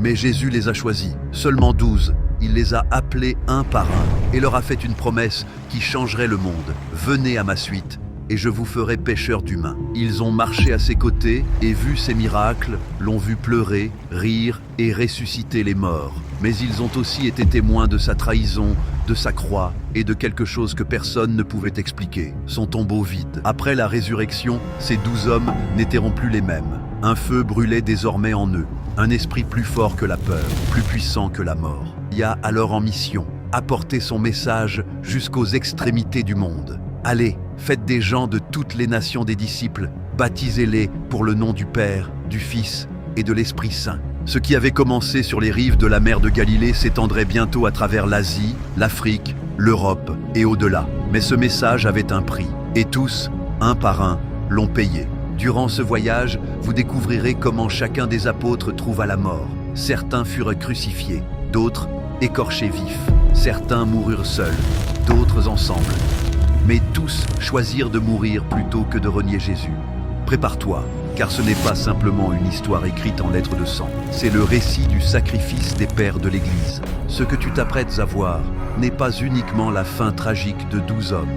Mais Jésus les a choisis, seulement 12. Il les a appelés un par un et leur a fait une promesse qui changerait le monde. Venez à ma suite et je vous ferai pêcheurs d'humains. Ils ont marché à ses côtés et vu ses miracles, l'ont vu pleurer, rire et ressusciter les morts. Mais ils ont aussi été témoins de sa trahison, de sa croix et de quelque chose que personne ne pouvait expliquer, son tombeau vide. Après la résurrection, ces 12 hommes n'étaient plus les mêmes. Un feu brûlait désormais en eux, un esprit plus fort que la peur, plus puissant que la mort. Il y a alors en mission, apporter son message jusqu'aux extrémités du monde. Allez, faites des gens de toutes les nations des disciples, baptisez-les pour le nom du Père, du Fils et de l'Esprit Saint. Ce qui avait commencé sur les rives de la mer de Galilée s'étendrait bientôt à travers l'Asie, l'Afrique, l'Europe et au-delà. Mais ce message avait un prix, et tous, un par un, l'ont payé. Durant ce voyage, vous découvrirez comment chacun des apôtres trouva la mort. Certains furent crucifiés, d'autres écorchés vifs. Certains moururent seuls, d'autres ensemble. Mais tous choisirent de mourir plutôt que de renier Jésus. Prépare-toi, car ce n'est pas simplement une histoire écrite en lettres de sang. C'est le récit du sacrifice des pères de l'Église. Ce que tu t'apprêtes à voir n'est pas uniquement la fin tragique de 12 hommes.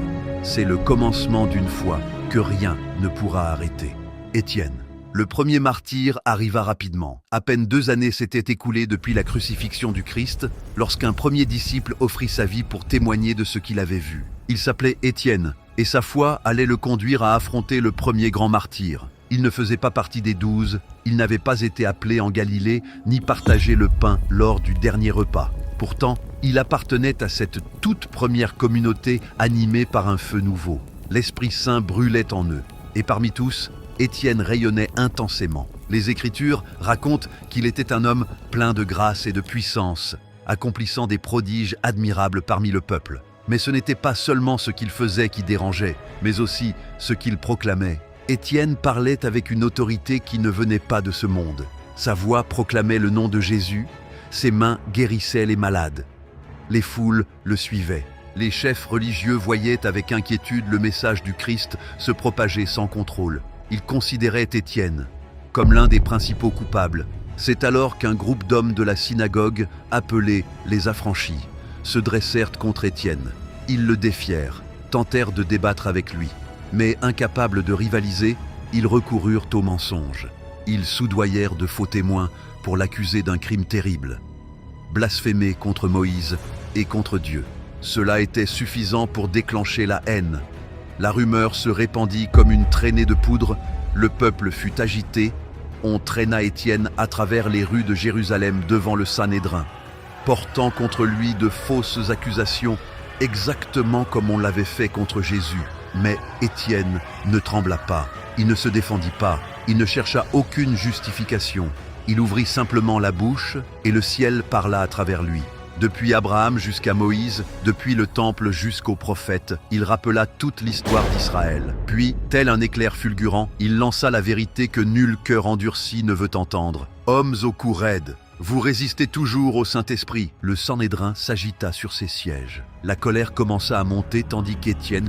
C'est le commencement d'une foi que rien ne pourra arrêter. Étienne. Le premier martyr arriva rapidement. À peine 2 années s'étaient écoulées depuis la crucifixion du Christ, lorsqu'un premier disciple offrit sa vie pour témoigner de ce qu'il avait vu. Il s'appelait Étienne, et sa foi allait le conduire à affronter le premier grand martyr. Il ne faisait pas partie des 12, il n'avait pas été appelé en Galilée, ni partagé le pain lors du dernier repas. Pourtant, il appartenait à cette toute première communauté animée par un feu nouveau. L'Esprit Saint brûlait en eux, et parmi tous, Étienne rayonnait intensément. Les Écritures racontent qu'il était un homme plein de grâce et de puissance, accomplissant des prodiges admirables parmi le peuple. Mais ce n'était pas seulement ce qu'il faisait qui dérangeait, mais aussi ce qu'il proclamait. Étienne parlait avec une autorité qui ne venait pas de ce monde. Sa voix proclamait le nom de Jésus, ses mains guérissaient les malades. Les foules le suivaient. Les chefs religieux voyaient avec inquiétude le message du Christ se propager sans contrôle. Ils considéraient Étienne comme l'un des principaux coupables. C'est alors qu'un groupe d'hommes de la synagogue, appelés les Affranchis, se dressèrent contre Étienne. Ils le défièrent, tentèrent de débattre avec lui. Mais incapables de rivaliser, ils recoururent au mensonge. Ils soudoyèrent de faux témoins pour l'accuser d'un crime terrible. Blasphémer contre Moïse et contre Dieu. Cela était suffisant pour déclencher la haine. La rumeur se répandit comme une traînée de poudre, le peuple fut agité, on traîna Étienne à travers les rues de Jérusalem devant le Sanhédrin, portant contre lui de fausses accusations, exactement comme on l'avait fait contre Jésus. Mais Étienne ne trembla pas, il ne se défendit pas, il ne chercha aucune justification. Il ouvrit simplement la bouche et le ciel parla à travers lui. Depuis Abraham jusqu'à Moïse, depuis le temple jusqu'aux prophètes, il rappela toute l'histoire d'Israël. Puis, tel un éclair fulgurant, il lança la vérité que nul cœur endurci ne veut entendre. Hommes au cou raide, vous résistez toujours au Saint-Esprit. Le Sanhédrin s'agita sur ses sièges. La colère commença à monter tandis qu'Étienne